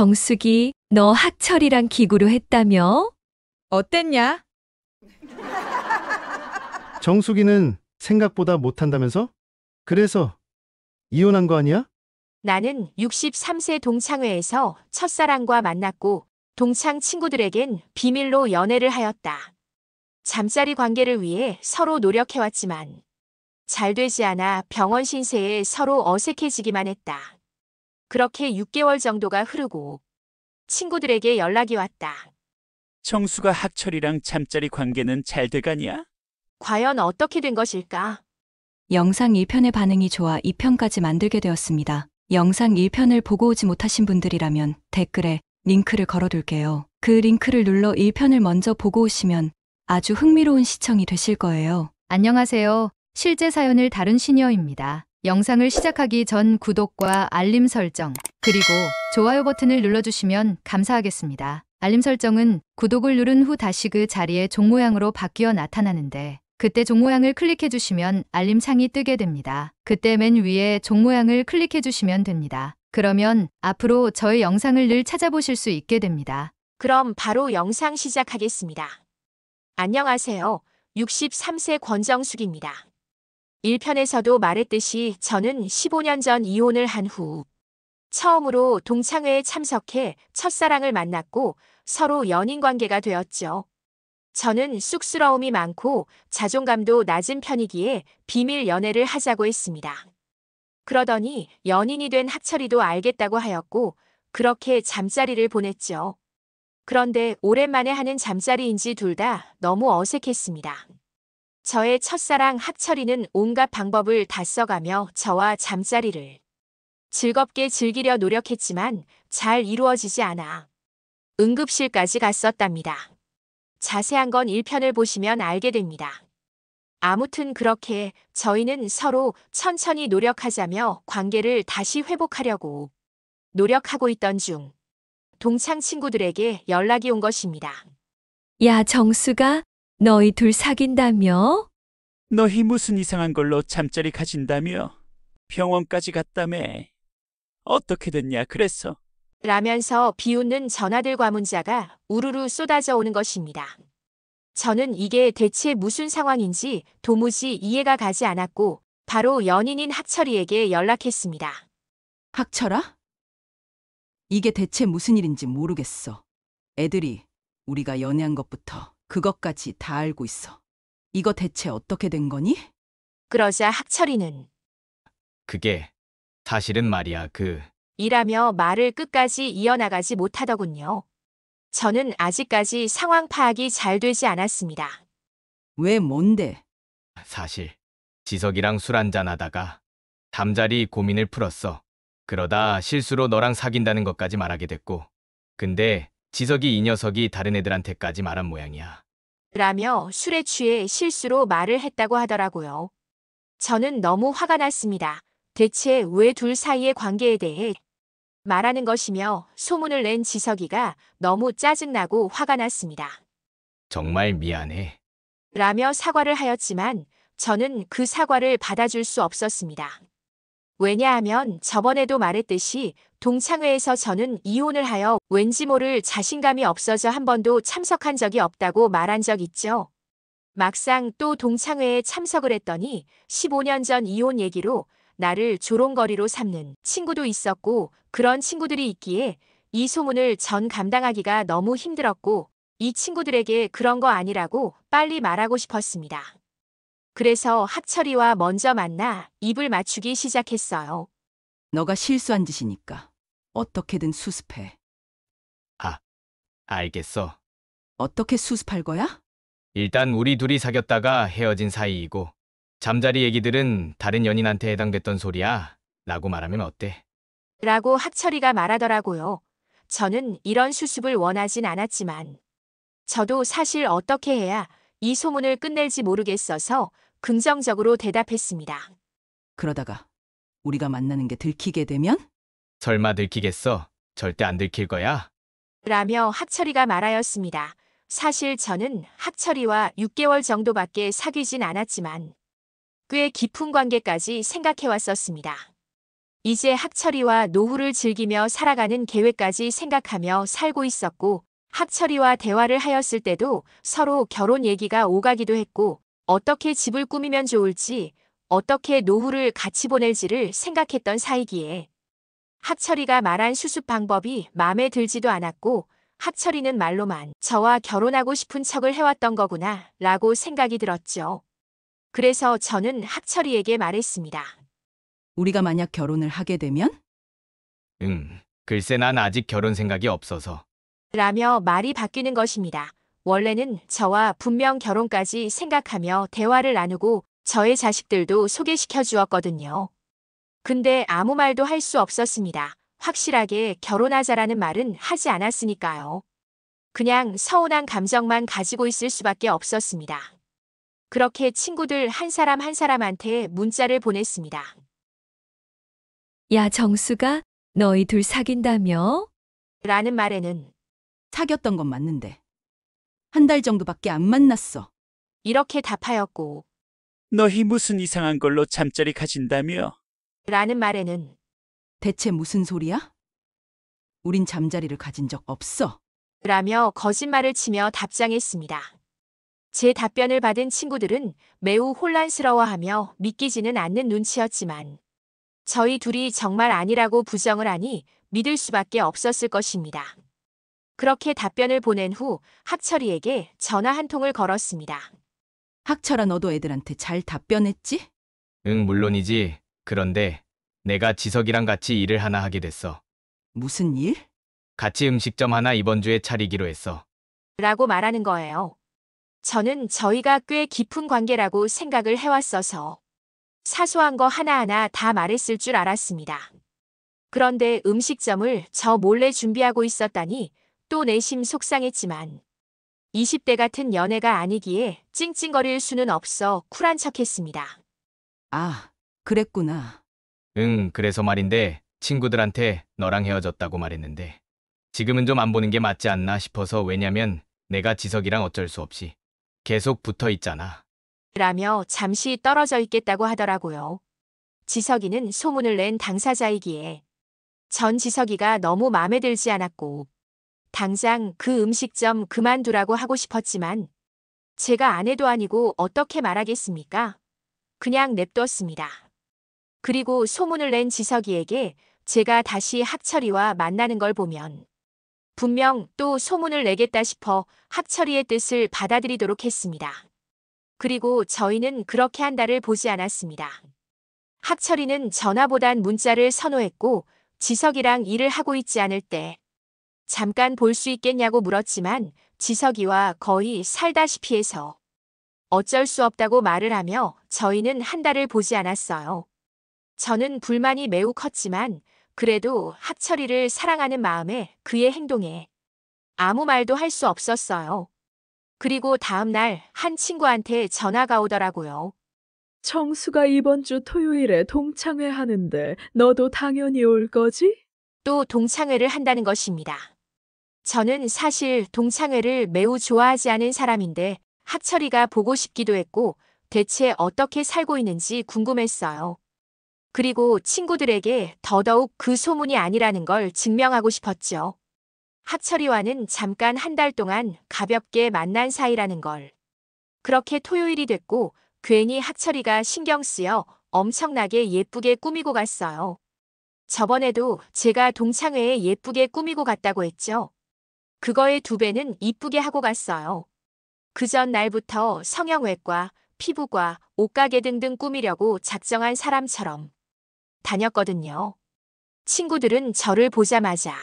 정숙이, 너 학철이랑 기구로 했다며? 어땠냐? 정숙이는 생각보다 못한다면서? 그래서 이혼한 거 아니야? 나는 63세 동창회에서 첫사랑과 만났고 동창 친구들에겐 비밀로 연애를 하였다. 잠자리 관계를 위해 서로 노력해왔지만 잘 되지 않아 병원 신세에 서로 어색해지기만 했다. 그렇게 6개월 정도가 흐르고 친구들에게 연락이 왔다. 정수가 학철이랑 잠자리 관계는 잘 돼가냐? 과연 어떻게 된 것일까? 영상 1편의 반응이 좋아 2편까지 만들게 되었습니다. 영상 1편을 보고 오지 못하신 분들이라면 댓글에 링크를 걸어둘게요. 그 링크를 눌러 1편을 먼저 보고 오시면 아주 흥미로운 시청이 되실 거예요. 안녕하세요. 실제 사연을 다룬 시니어입니다. 영상을 시작하기 전 구독과 알림 설정, 그리고 좋아요 버튼을 눌러주시면 감사하겠습니다. 알림 설정은 구독을 누른 후 다시 그 자리에 종 모양으로 바뀌어 나타나는데 그때 종 모양을 클릭해주시면 알림 창이 뜨게 됩니다. 그때 맨 위에 종 모양을 클릭해주시면 됩니다. 그러면 앞으로 저의 영상을 늘 찾아보실 수 있게 됩니다. 그럼 바로 영상 시작하겠습니다. 안녕하세요. 63세 권정숙입니다. 1편에서도 말했듯이 저는 15년 전 이혼을 한 후 처음으로 동창회에 참석해 첫사랑을 만났고 서로 연인 관계가 되었죠. 저는 쑥스러움이 많고 자존감도 낮은 편이기에 비밀 연애를 하자고 했습니다. 그러더니 연인이 된 학철이도 알겠다고 하였고 그렇게 잠자리를 보냈죠. 그런데 오랜만에 하는 잠자리인지 둘 다 너무 어색했습니다. 저의 첫사랑 학철이는 온갖 방법을 다 써가며 저와 잠자리를 즐겁게 즐기려 노력했지만 잘 이루어지지 않아 응급실까지 갔었답니다. 자세한 건 1편을 보시면 알게 됩니다. 아무튼 그렇게 저희는 서로 천천히 노력하자며 관계를 다시 회복하려고 노력하고 있던 중 동창 친구들에게 연락이 온 것입니다. 야, 정숙아, 너희 둘 사귄다며? 너희 무슨 이상한 걸로 잠자리 가진다며? 병원까지 갔다며? 어떻게 됐냐 그래서? 라면서 비웃는 전화들과 문자가 우르르 쏟아져 오는 것입니다. 저는 이게 대체 무슨 상황인지 도무지 이해가 가지 않았고 바로 연인인 학철이에게 연락했습니다. 학철아? 이게 대체 무슨 일인지 모르겠어. 애들이 우리가 연애한 것부터 그것까지 다 알고 있어. 이거 대체 어떻게 된 거니? 그러자 학철이는 그게 사실은 말이야. 이라며 말을 끝까지 이어나가지 못하더군요. 저는 아직까지 상황 파악이 잘 되지 않았습니다. 왜 뭔데? 사실 지석이랑 술 한잔 하다가 잠자리 고민을 풀었어. 그러다 실수로 너랑 사귄다는 것까지 말하게 됐고, 근데 지석이 이 녀석이 다른 애들한테까지 말한 모양이야. 라며 술에 취해 실수로 말을 했다고 하더라고요. 저는 너무 화가 났습니다. 대체 왜 둘 사이의 관계에 대해 말하는 것이며 소문을 낸 지석이가 너무 짜증나고 화가 났습니다. 정말 미안해. 라며 사과를 하였지만 저는 그 사과를 받아줄 수 없었습니다. 왜냐하면 저번에도 말했듯이 동창회에서 저는 이혼을 하여 왠지 모를 자신감이 없어져 한 번도 참석한 적이 없다고 말한 적 있죠. 막상 또 동창회에 참석을 했더니 15년 전 이혼 얘기로 나를 조롱거리로 삼는 친구도 있었고 그런 친구들이 있기에 이 소문을 전 감당하기가 너무 힘들었고 이 친구들에게 그런 거 아니라고 빨리 말하고 싶었습니다. 그래서 학철이와 먼저 만나 입을 맞추기 시작했어요. 너가 실수한 짓이니까 어떻게든 수습해. 알겠어. 어떻게 수습할 거야? 일단 우리 둘이 사귀었다가 헤어진 사이이고 잠자리 얘기들은 다른 연인한테 해당됐던 소리야 라고 말하면 어때? 라고 학철이가 말하더라고요. 저는 이런 수습을 원하진 않았지만 저도 사실 어떻게 해야 이 소문을 끝낼지 모르겠어서 긍정적으로 대답했습니다. 그러다가 우리가 만나는 게 들키게 되면? 설마 들키겠어? 절대 안 들킬 거야. 라며 학철이가 말하였습니다. 사실 저는 학철이와 6개월 정도밖에 사귀진 않았지만 꽤 깊은 관계까지 생각해왔었습니다. 이제 학철이와 노후를 즐기며 살아가는 계획까지 생각하며 살고 있었고, 학철이와 대화를 하였을 때도 서로 결혼 얘기가 오가기도 했고, 어떻게 집을 꾸미면 좋을지, 어떻게 노후를 같이 보낼지를 생각했던 사이기에 학철이가 말한 수습 방법이 마음에 들지도 않았고, 학철이는 말로만 저와 결혼하고 싶은 척을 해왔던 거구나 라고 생각이 들었죠. 그래서 저는 학철이에게 말했습니다. 우리가 만약 결혼을 하게 되면? 글쎄 난 아직 결혼 생각이 없어서. 라며 말이 바뀌는 것입니다. 원래는 저와 분명 결혼까지 생각하며 대화를 나누고 저의 자식들도 소개시켜 주었거든요. 근데 아무 말도 할 수 없었습니다. 확실하게 결혼하자라는 말은 하지 않았으니까요. 그냥 서운한 감정만 가지고 있을 수밖에 없었습니다. 그렇게 친구들 한 사람 한 사람한테 문자를 보냈습니다. 야, 정수가 너희 둘 사귄다며? 라는 말에는 사귀었던 건 맞는데. 한 달 정도밖에 안 만났어. 이렇게 답하였고, 너희 무슨 이상한 걸로 잠자리 가진다며? 라는 말에는 대체 무슨 소리야? 우린 잠자리를 가진 적 없어. 라며 거짓말을 치며 답장했습니다. 제 답변을 받은 친구들은 매우 혼란스러워하며 믿기지는 않는 눈치였지만 저희 둘이 정말 아니라고 부정을 하니 믿을 수밖에 없었을 것입니다. 그렇게 답변을 보낸 후 학철이에게 전화 한 통을 걸었습니다. 학철아, 너도 애들한테 잘 답변했지? 물론이지. 그런데 내가 지석이랑 같이 일을 하나 하게 됐어. 무슨 일? 같이 음식점 하나 이번 주에 차리기로 했어. 라고 말하는 거예요. 저는 저희가 꽤 깊은 관계라고 생각을 해왔어서 사소한 거 하나하나 다 말했을 줄 알았습니다. 그런데 음식점을 저 몰래 준비하고 있었다니 또 내심 속상했지만 20대 같은 연애가 아니기에 찡찡거릴 수는 없어 쿨한 척했습니다. 아, 그랬구나. 그래서 말인데 친구들한테 너랑 헤어졌다고 말했는데 지금은 좀 안 보는 게 맞지 않나 싶어서. 왜냐면 내가 지석이랑 어쩔 수 없이 계속 붙어 있잖아. 라며 잠시 떨어져 있겠다고 하더라고요. 지석이는 소문을 낸 당사자이기에 전 지석이가 너무 마음에 들지 않았고 당장 그 음식점 그만두라고 하고 싶었지만 제가 아내도 아니고 어떻게 말하겠습니까? 그냥 냅뒀습니다. 그리고 소문을 낸 지석이에게 제가 다시 학철이와 만나는 걸 보면 분명 또 소문을 내겠다 싶어 학철이의 뜻을 받아들이도록 했습니다. 그리고 저희는 그렇게 한 달을 보지 않았습니다. 학철이는 전화보단 문자를 선호했고 지석이랑 일을 하고 있지 않을 때 잠깐 볼 수 있겠냐고 물었지만 지석이와 거의 살다시피 해서 어쩔 수 없다고 말을 하며 저희는 한 달을 보지 않았어요. 저는 불만이 매우 컸지만 그래도 학철이를 사랑하는 마음에 그의 행동에 아무 말도 할 수 없었어요. 그리고 다음 날 한 친구한테 전화가 오더라고요. 정수가 이번 주 토요일에 동창회 하는데 너도 당연히 올 거지? 또 동창회를 한다는 것입니다. 저는 사실 동창회를 매우 좋아하지 않은 사람인데 학철이가 보고 싶기도 했고 대체 어떻게 살고 있는지 궁금했어요. 그리고 친구들에게 더더욱 그 소문이 아니라는 걸 증명하고 싶었죠. 학철이와는 잠깐 한 달 동안 가볍게 만난 사이라는 걸. 그렇게 토요일이 됐고 괜히 학철이가 신경 쓰여 엄청나게 예쁘게 꾸미고 갔어요. 저번에도 제가 동창회에 예쁘게 꾸미고 갔다고 했죠. 그거의 2배는 이쁘게 하고 갔어요. 그 전 날부터 성형외과, 피부과, 옷가게 등등 꾸미려고 작정한 사람처럼 다녔거든요. 친구들은 저를 보자마자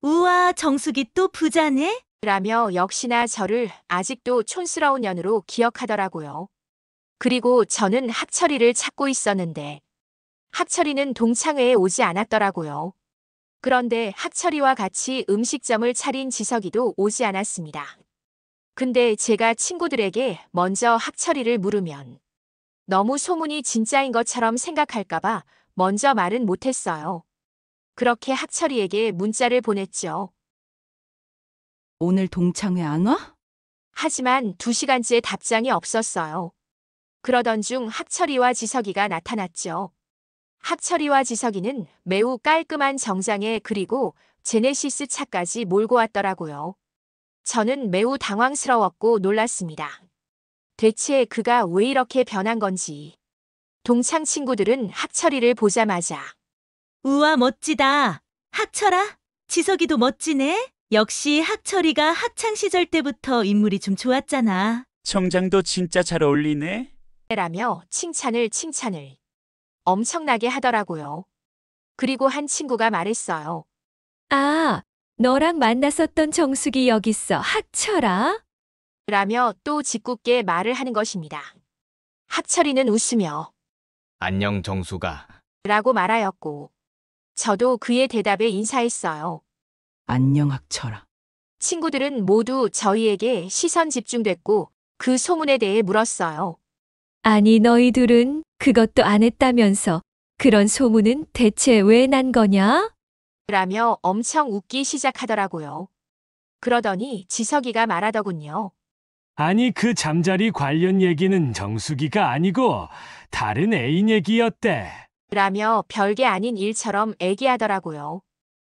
우와, 정숙이 또 부자네? 라며 역시나 저를 아직도 촌스러운 년으로 기억하더라고요. 그리고 저는 학철이를 찾고 있었는데 학철이는 동창회에 오지 않았더라고요. 그런데 학철이와 같이 음식점을 차린 지석이도 오지 않았습니다. 근데 제가 친구들에게 먼저 학철이를 물으면 너무 소문이 진짜인 것처럼 생각할까봐 먼저 말은 못했어요. 그렇게 학철이에게 문자를 보냈죠. 오늘 동창회 안 와? 하지만 2시간째 답장이 없었어요. 그러던 중 학철이와 지석이가 나타났죠. 학철이와 지석이는 매우 깔끔한 정장에 그리고 제네시스 차까지 몰고 왔더라고요. 저는 매우 당황스러웠고 놀랐습니다. 대체 그가 왜 이렇게 변한 건지. 동창 친구들은 학철이를 보자마자 우와, 멋지다. 학철아, 지석이도 멋지네. 역시 학철이가 학창 시절 때부터 인물이 좀 좋았잖아. 정장도 진짜 잘 어울리네. 라며 칭찬을 엄청나게 하더라고요. 그리고 한 친구가 말했어요. 아, 너랑 만났었던 정숙이 여기 있어. 학철아? 라며 또 짓궂게 말을 하는 것입니다. 학철이는 웃으며 안녕 정수가. 라고 말하였고 저도 그의 대답에 인사했어요. 안녕 학철아. 친구들은 모두 저희에게 시선 집중됐고 그 소문에 대해 물었어요. 아니, 너희 둘은 그것도 안 했다면서 그런 소문은 대체 왜 난 거냐? 라며 엄청 웃기 시작하더라고요. 그러더니 지석이가 말하더군요. 아니, 그 잠자리 관련 얘기는 정수기가 아니고 다른 애인 얘기였대. 라며 별게 아닌 일처럼 애기하더라고요.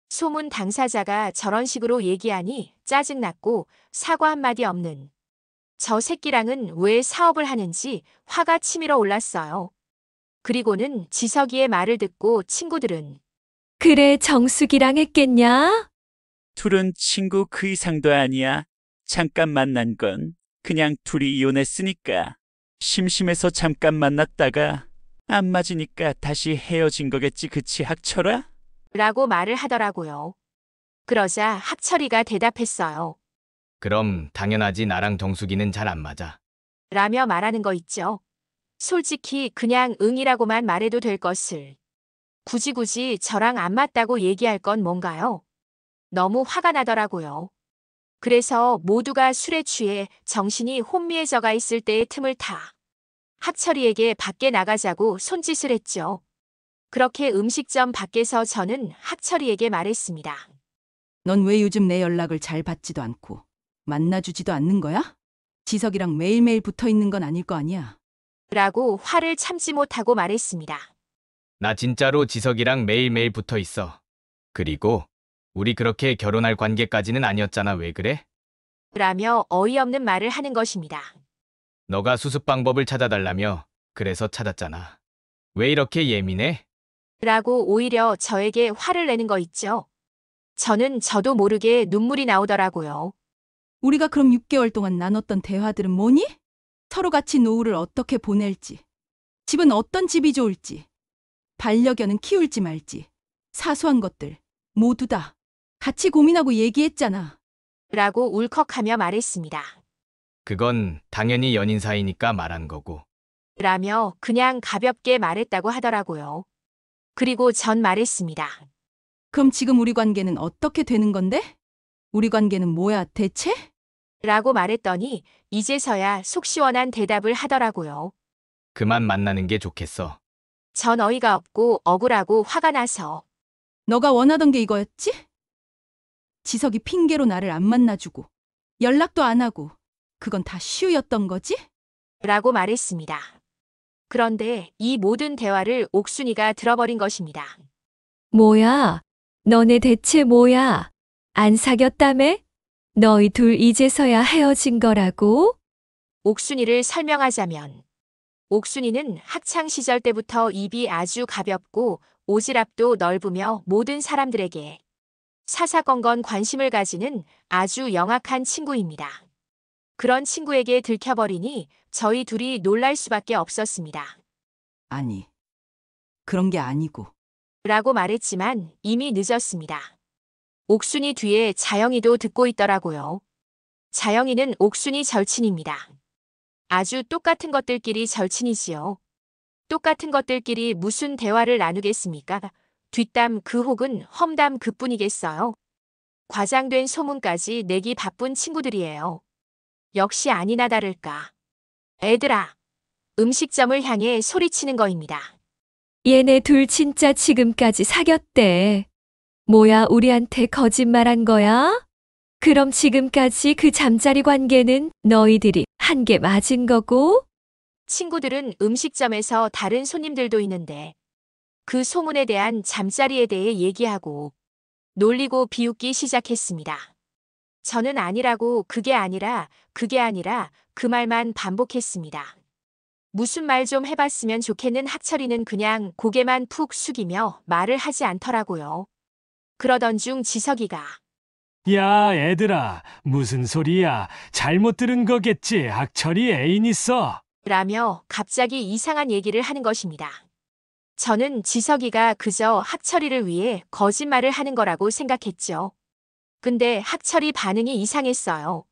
소문 당사자가 저런 식으로 얘기하니 짜증났고 사과 한마디 없는 저 새끼랑은 왜 사업을 하는지 화가 치밀어 올랐어요. 그리고는 지석이의 말을 듣고 친구들은 그래, 정숙이랑 했겠냐? 둘은 친구 그 이상도 아니야. 잠깐 만난 건 그냥 둘이 이혼했으니까. 심심해서 잠깐 만났다가 안 맞으니까 다시 헤어진 거겠지, 그치 학철아? 라고 말을 하더라고요. 그러자 학철이가 대답했어요. 그럼 당연하지 나랑 정수기는 잘 안 맞아. 라며 말하는 거 있죠. 솔직히 그냥 응이라고만 말해도 될 것을. 굳이 저랑 안 맞다고 얘기할 건 뭔가요? 너무 화가 나더라고요. 그래서 모두가 술에 취해 정신이 혼미해져 가 있을 때의 틈을 타 학철이에게 밖에 나가자고 손짓을 했죠. 그렇게 음식점 밖에서 저는 학철이에게 말했습니다. 넌 왜 요즘 내 연락을 잘 받지도 않고 만나주지도 않는 거야? 지석이랑 매일매일 붙어 있는 건 아닐 거 아니야. 라고 화를 참지 못하고 말했습니다. 나 진짜로 지석이랑 매일매일 붙어 있어. 그리고 우리 그렇게 결혼할 관계까지는 아니었잖아. 왜 그래? 라며 어이없는 말을 하는 것입니다. 너가 수습 방법을 찾아달라며 그래서 찾았잖아. 왜 이렇게 예민해? 라고 오히려 저에게 화를 내는 거 있죠. 저는 저도 모르게 눈물이 나오더라고요. 우리가 그럼 6개월 동안 나눴던 대화들은 뭐니? 서로 같이 노후를 어떻게 보낼지, 집은 어떤 집이 좋을지, 반려견은 키울지 말지, 사소한 것들 모두 다 같이 고민하고 얘기했잖아. 라고 울컥하며 말했습니다. 그건 당연히 연인 사이니까 말한 거고. 라며 그냥 가볍게 말했다고 하더라고요. 그리고 전 말했습니다. 그럼 지금 우리 관계는 어떻게 되는 건데? 우리 관계는 뭐야 대체? 라고 말했더니 이제서야 속 시원한 대답을 하더라고요. 그만 만나는 게 좋겠어. 전 어이가 없고 억울하고 화가 나서 너가 원하던 게 이거였지? 지석이 핑계로 나를 안 만나주고 연락도 안 하고 그건 다 시우였던 거지? 라고 말했습니다. 그런데 이 모든 대화를 옥순이가 들어버린 것입니다. 뭐야? 너네 대체 뭐야? 안 사귀었다며? 너희 둘 이제서야 헤어진 거라고? 옥순이를 설명하자면 옥순이는 학창 시절 때부터 입이 아주 가볍고 오지랖도 넓으며 모든 사람들에게 사사건건 관심을 가지는 아주 영악한 친구입니다. 그런 친구에게 들켜버리니 저희 둘이 놀랄 수밖에 없었습니다. 아니, 그런 게 아니고. 라고 말했지만 이미 늦었습니다. 옥순이 뒤에 자영이도 듣고 있더라고요. 자영이는 옥순이 절친입니다. 아주 똑같은 것들끼리 절친이지요. 똑같은 것들끼리 무슨 대화를 나누겠습니까? 뒷담 그 혹은 험담 그뿐이겠어요. 과장된 소문까지 내기 바쁜 친구들이에요. 역시 아니나 다를까. 애들아, 음식점을 향해 소리치는 거입니다. 얘네 둘 진짜 지금까지 사귀었대. 뭐야, 우리한테 거짓말한 거야? 그럼 지금까지 그 잠자리 관계는 너희들이 한 게 맞은 거고? 친구들은 음식점에서 다른 손님들도 있는데 그 소문에 대한 잠자리에 대해 얘기하고 놀리고 비웃기 시작했습니다. 저는 아니라고 그게 아니라 그 말만 반복했습니다. 무슨 말 좀 해봤으면 좋겠는 학철이는 그냥 고개만 푹 숙이며 말을 하지 않더라고요. 그러던 중 지석이가 야, 애들아, 무슨 소리야? 잘못 들은 거겠지. 학철이 애인 있어. 라며 갑자기 이상한 얘기를 하는 것입니다. 저는 지석이가 그저 학철이를 위해 거짓말을 하는 거라고 생각했죠. 근데 학철이 반응이 이상했어요.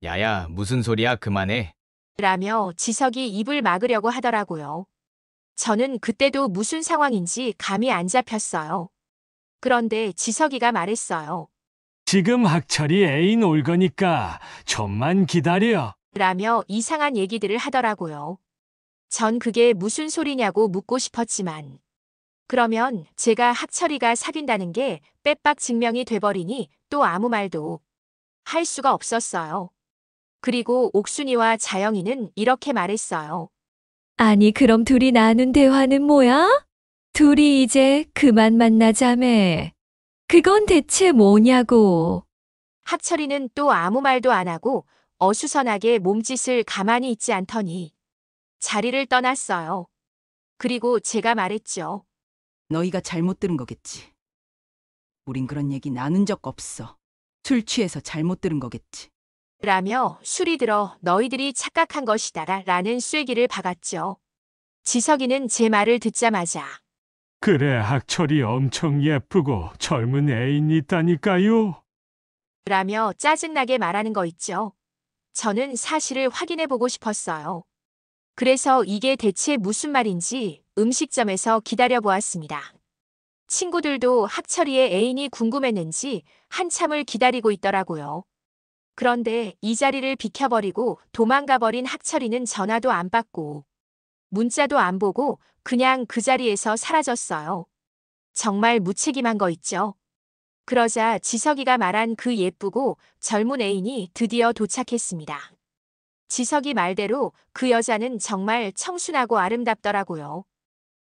야야, 무슨 소리야? 그만해. 라며 지석이 입을 막으려고 하더라고요. 저는 그때도 무슨 상황인지 감이 안 잡혔어요. 그런데 지석이가 말했어요. 지금 학철이 애인 올 거니까 좀만 기다려. 라며 이상한 얘기들을 하더라고요. 전 그게 무슨 소리냐고 묻고 싶었지만 그러면 제가 학철이가 사귄다는 게 빼박 증명이 돼버리니 또 아무 말도 할 수가 없었어요. 그리고 옥순이와 자영이는 이렇게 말했어요. 아니, 그럼 둘이 나눈 대화는 뭐야? 둘이 이제 그만 만나자매. 그건 대체 뭐냐고. 학철이는 또 아무 말도 안 하고 어수선하게 몸짓을 가만히 있지 않더니 자리를 떠났어요. 그리고 제가 말했죠. 너희가 잘못 들은 거겠지. 우린 그런 얘기 나눈 적 없어. 술 취해서 잘못 들은 거겠지. 라며 술이 들어 너희들이 착각한 것이다 라는 쐐기를 박았죠. 지석이는 제 말을 듣자마자 그래, 학철이 엄청 예쁘고 젊은 애인 있다니까요. 라며 짜증나게 말하는 거 있죠. 저는 사실을 확인해 보고 싶었어요. 그래서 이게 대체 무슨 말인지 음식점에서 기다려 보았습니다. 친구들도 학철이의 애인이 궁금했는지 한참을 기다리고 있더라고요. 그런데 이 자리를 비켜버리고 도망가 버린 학철이는 전화도 안 받고 문자도 안 보고 그냥 그 자리에서 사라졌어요. 정말 무책임한 거 있죠. 그러자 지석이가 말한 그 예쁘고 젊은 애인이 드디어 도착했습니다. 지석이 말대로 그 여자는 정말 청순하고 아름답더라고요.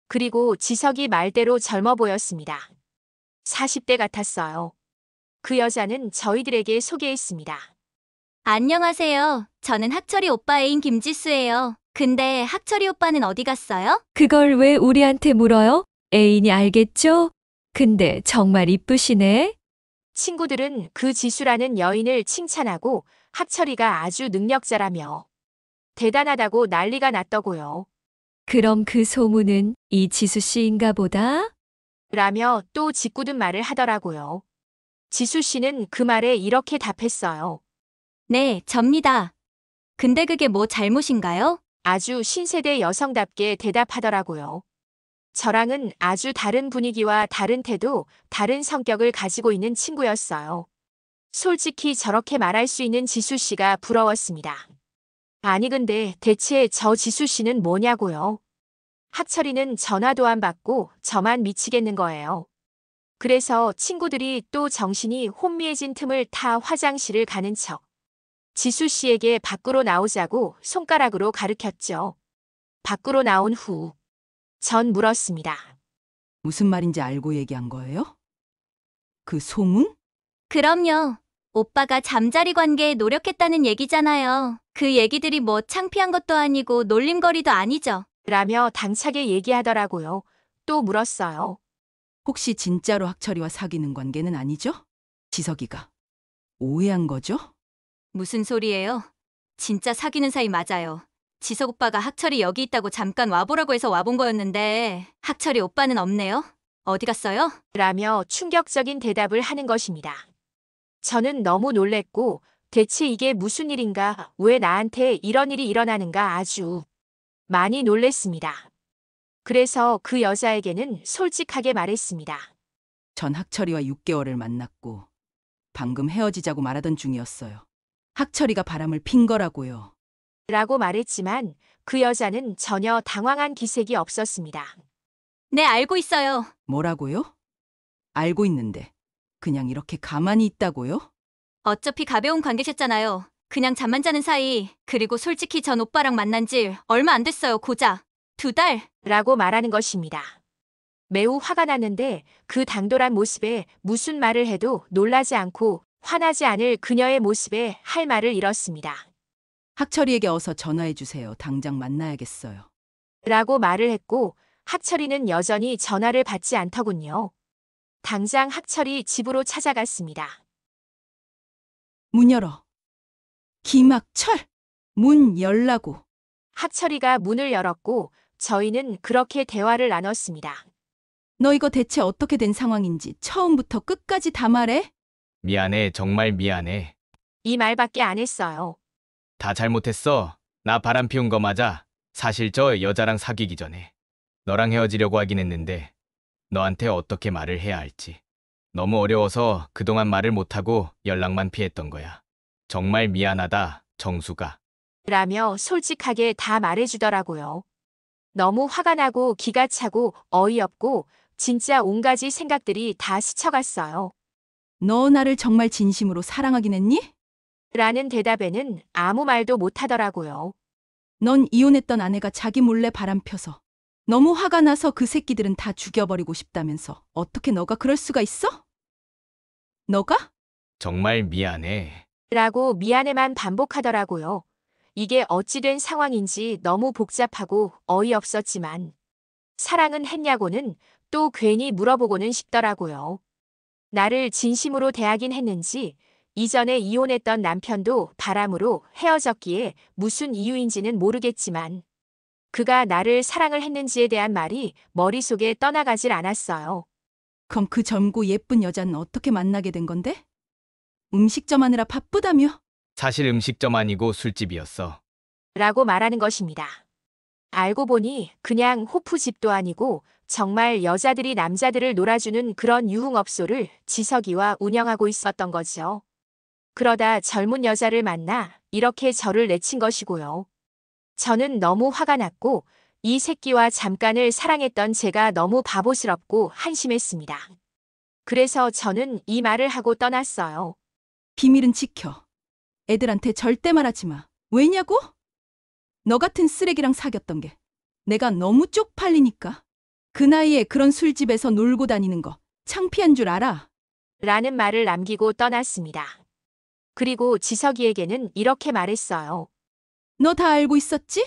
그리고 지석이 말대로 젊어 보였습니다. 40대 같았어요. 그 여자는 저희들에게 소개했습니다. 안녕하세요. 저는 학철이 오빠 애인 김지수예요. 근데 학철이 오빠는 어디 갔어요? 그걸 왜 우리한테 물어요? 애인이 알겠죠? 근데 정말 이쁘시네. 친구들은 그 지수라는 여인을 칭찬하고 학철이가 아주 능력자라며 대단하다고 난리가 났더고요. 그럼 그 소문은 이 지수 씨인가 보다? 라며 또 짓궂은 말을 하더라고요. 지수 씨는 그 말에 이렇게 답했어요. 네, 접니다. 근데 그게 뭐 잘못인가요? 아주 신세대 여성답게 대답하더라고요. 저랑은 아주 다른 분위기와 다른 태도, 다른 성격을 가지고 있는 친구였어요. 솔직히 저렇게 말할 수 있는 지수 씨가 부러웠습니다. 아니 근데 대체 저 지수 씨는 뭐냐고요? 학철이는 전화도 안 받고 저만 미치겠는 거예요. 그래서 친구들이 또 정신이 혼미해진 틈을 타 화장실을 가는 척 지수 씨에게 밖으로 나오자고 손가락으로 가르쳤죠. 밖으로 나온 후 전 물었습니다. 무슨 말인지 알고 얘기한 거예요? 그 소문? 그럼요. 오빠가 잠자리 관계에 노력했다는 얘기잖아요. 그 얘기들이 뭐 창피한 것도 아니고 놀림거리도 아니죠. 라며 당차게 얘기하더라고요. 또 물었어요. 혹시 진짜로 학철이와 사귀는 관계는 아니죠? 지석이가 오해한 거죠? 무슨 소리예요? 진짜 사귀는 사이 맞아요. 지석 오빠가 학철이 여기 있다고 잠깐 와보라고 해서 와본 거였는데 학철이 오빠는 없네요. 어디 갔어요? 라며 충격적인 대답을 하는 것입니다. 저는 너무 놀랬고 대체 이게 무슨 일인가, 왜 나한테 이런 일이 일어나는가 아주 많이 놀랬습니다. 그래서 그 여자에게는 솔직하게 말했습니다. 전 학철이와 6개월을 만났고 방금 헤어지자고 말하던 중이었어요. 학철이가 바람을 핀 거라고요. 라고 말했지만 그 여자는 전혀 당황한 기색이 없었습니다. 네, 알고 있어요. 뭐라고요? 알고 있는데 그냥 이렇게 가만히 있다고요? 어차피 가벼운 관계셨잖아요. 그냥 잠만 자는 사이. 그리고 솔직히 전 오빠랑 만난 지 얼마 안 됐어요. 고작 2달. 라고 말하는 것입니다. 매우 화가 났는데 그 당돌한 모습에 무슨 말을 해도 놀라지 않고 화나지 않을 그녀의 모습에 할 말을 잃었습니다. 학철이에게 어서 전화해 주세요. 당장 만나야겠어요. 라고 말을 했고 학철이는 여전히 전화를 받지 않더군요. 당장 학철이 집으로 찾아갔습니다. 문 열어. 김학철! 문 열라고. 학철이가 문을 열었고 저희는 그렇게 대화를 나눴습니다. 너 이거 대체 어떻게 된 상황인지 처음부터 끝까지 다 말해? 미안해, 정말 미안해. 이 말밖에 안 했어요. 다 잘못했어. 나 바람 피운 거 맞아. 사실 저 여자랑 사귀기 전에 너랑 헤어지려고 하긴 했는데 너한테 어떻게 말을 해야 할지 너무 어려워서 그동안 말을 못하고 연락만 피했던 거야. 정말 미안하다, 정수가. 라며 솔직하게 다 말해주더라고요. 너무 화가 나고 기가 차고 어이없고 진짜 온가지 생각들이 다 스쳐갔어요. 너 나를 정말 진심으로 사랑하긴 했니? 라는 대답에는 아무 말도 못하더라고요. 넌 이혼했던 아내가 자기 몰래 바람 펴서 너무 화가 나서 그 새끼들은 다 죽여버리고 싶다면서 어떻게 너가 그럴 수가 있어? 너가? 정말 미안해. 라고 미안해만 반복하더라고요. 이게 어찌된 상황인지 너무 복잡하고 어이없었지만 사랑은 했냐고는 또 괜히 물어보고는 싶더라고요. 나를 진심으로 대하긴 했는지 이전에 이혼했던 남편도 바람으로 헤어졌기에 무슨 이유인지는 모르겠지만 그가 나를 사랑을 했는지에 대한 말이 머릿속에 떠나가질 않았어요. 그럼 그 젊고 예쁜 여자는 어떻게 만나게 된 건데? 음식점 하느라 바쁘다며? 사실 음식점 아니고 술집이었어. 라고 말하는 것입니다. 알고 보니 그냥 호프집도 아니고 정말 여자들이 남자들을 놀아주는 그런 유흥업소를 지석이와 운영하고 있었던 거죠. 그러다 젊은 여자를 만나 이렇게 저를 내친 것이고요. 저는 너무 화가 났고 이 새끼와 잠깐을 사랑했던 제가 너무 바보스럽고 한심했습니다. 그래서 저는 이 말을 하고 떠났어요. 비밀은 지켜. 애들한테 절대 말하지 마. 왜냐고? 너 같은 쓰레기랑 사귀었던 게 내가 너무 쪽팔리니까. 그 나이에 그런 술집에서 놀고 다니는 거 창피한 줄 알아? 라는 말을 남기고 떠났습니다. 그리고 지석이에게는 이렇게 말했어요. 너 다 알고 있었지?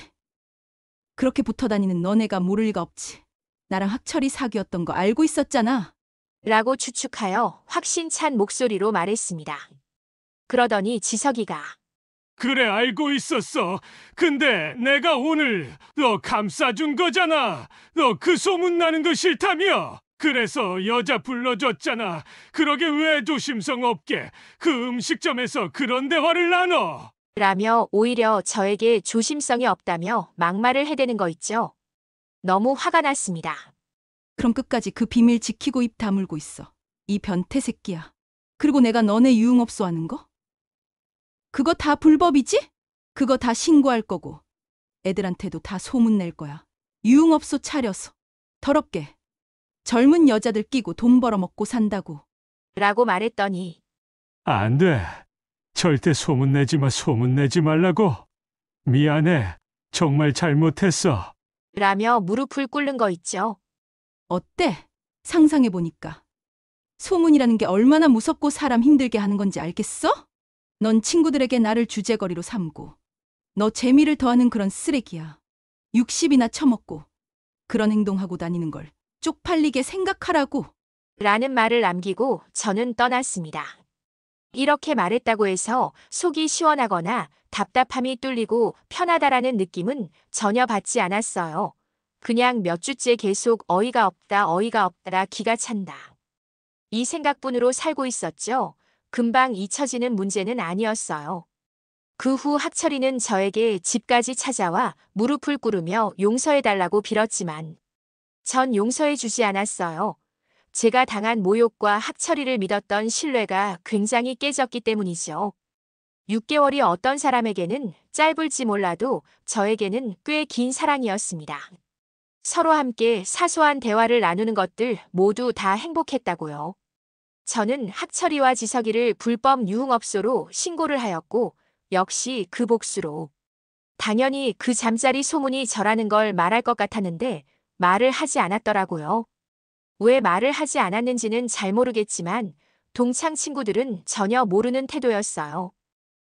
그렇게 붙어 다니는 너네가 모를 리가 없지. 나랑 학철이 사귀었던 거 알고 있었잖아. 라고 추측하여 확신찬 목소리로 말했습니다. 그러더니 지석이가 그래, 알고 있었어. 근데 내가 오늘 너 감싸준 거잖아. 너 그 소문 나는 거 싫다며. 그래서 여자 불러줬잖아. 그러게 왜 조심성 없게 그 음식점에서 그런 대화를 나눠? 라며 오히려 저에게 조심성이 없다며 막말을 해대는 거 있죠. 너무 화가 났습니다. 그럼 끝까지 그 비밀 지키고 입 다물고 있어. 이 변태 새끼야. 그리고 내가 너네 유흥업소 하는 거? 그거 다 불법이지? 그거 다 신고할 거고 애들한테도 다 소문낼 거야. 유흥업소 차려서 더럽게 젊은 여자들 끼고 돈 벌어먹고 산다고. 라고 말했더니 안 돼. 절대 소문내지 마, 소문내지 말라고. 미안해. 정말 잘못했어. 라며 무릎을 꿇는 거 있죠. 어때? 상상해보니까. 소문이라는 게 얼마나 무섭고 사람 힘들게 하는 건지 알겠어? 넌 친구들에게 나를 주제거리로 삼고 너 재미를 더하는 그런 쓰레기야. 60이나 처먹고 그런 행동하고 다니는 걸 쪽팔리게 생각하라고. 라는 말을 남기고 저는 떠났습니다. 이렇게 말했다고 해서 속이 시원하거나 답답함이 뚫리고 편하다라는 느낌은 전혀 받지 않았어요. 그냥 몇 주째 계속 어이가 없다 기가 찬다. 이 생각뿐으로 살고 있었죠. 금방 잊혀지는 문제는 아니었어요. 그 후 학철이는 저에게 집까지 찾아와 무릎을 꿇으며 용서해달라고 빌었지만 전 용서해주지 않았어요. 제가 당한 모욕과 학철이를 믿었던 신뢰가 굉장히 깨졌기 때문이죠. 6개월이 어떤 사람에게는 짧을지 몰라도 저에게는 꽤 긴 사랑이었습니다. 서로 함께 사소한 대화를 나누는 것들 모두 다 행복했다고요. 저는 학철이와 지석이를 불법 유흥업소로 신고를 하였고 역시 그 복수로. 당연히 그 잠자리 소문이 저라는 걸 말할 것 같았는데 말을 하지 않았더라고요. 왜 말을 하지 않았는지는 잘 모르겠지만 동창 친구들은 전혀 모르는 태도였어요.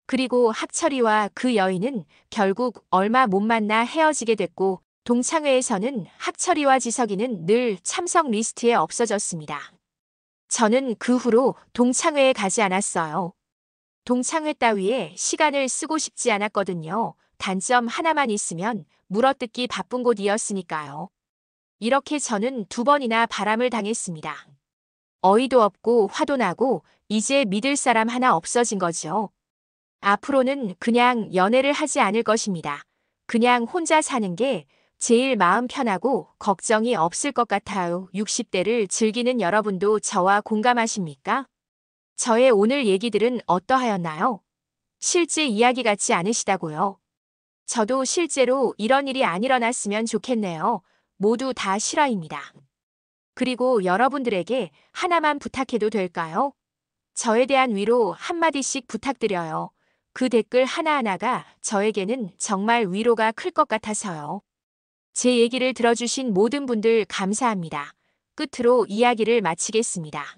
그리고 학철이와 그 여인은 결국 얼마 못 만나 헤어지게 됐고 동창회에서는 학철이와 지석이는 늘 참석 리스트에 없어졌습니다. 저는 그 후로 동창회에 가지 않았어요. 동창회 따위에 시간을 쓰고 싶지 않았거든요. 단점 하나만 있으면 물어뜯기 바쁜 곳이었으니까요. 이렇게 저는 2번이나 바람을 당했습니다. 어이도 없고 화도 나고 이제 믿을 사람 하나 없어진 거죠. 앞으로는 그냥 연애를 하지 않을 것입니다. 그냥 혼자 사는 게 제일 마음 편하고 걱정이 없을 것 같아요. 60대를 즐기는 여러분도 저와 공감하십니까? 저의 오늘 얘기들은 어떠하였나요? 실제 이야기 같지 않으시다고요? 저도 실제로 이런 일이 안 일어났으면 좋겠네요. 모두 다 실화입니다. 그리고 여러분들에게 하나만 부탁해도 될까요? 저에 대한 위로 한마디씩 부탁드려요. 그 댓글 하나하나가 저에게는 정말 위로가 클 것 같아서요. 제 얘기를 들어주신 모든 분들 감사합니다. 끝으로 이야기를 마치겠습니다.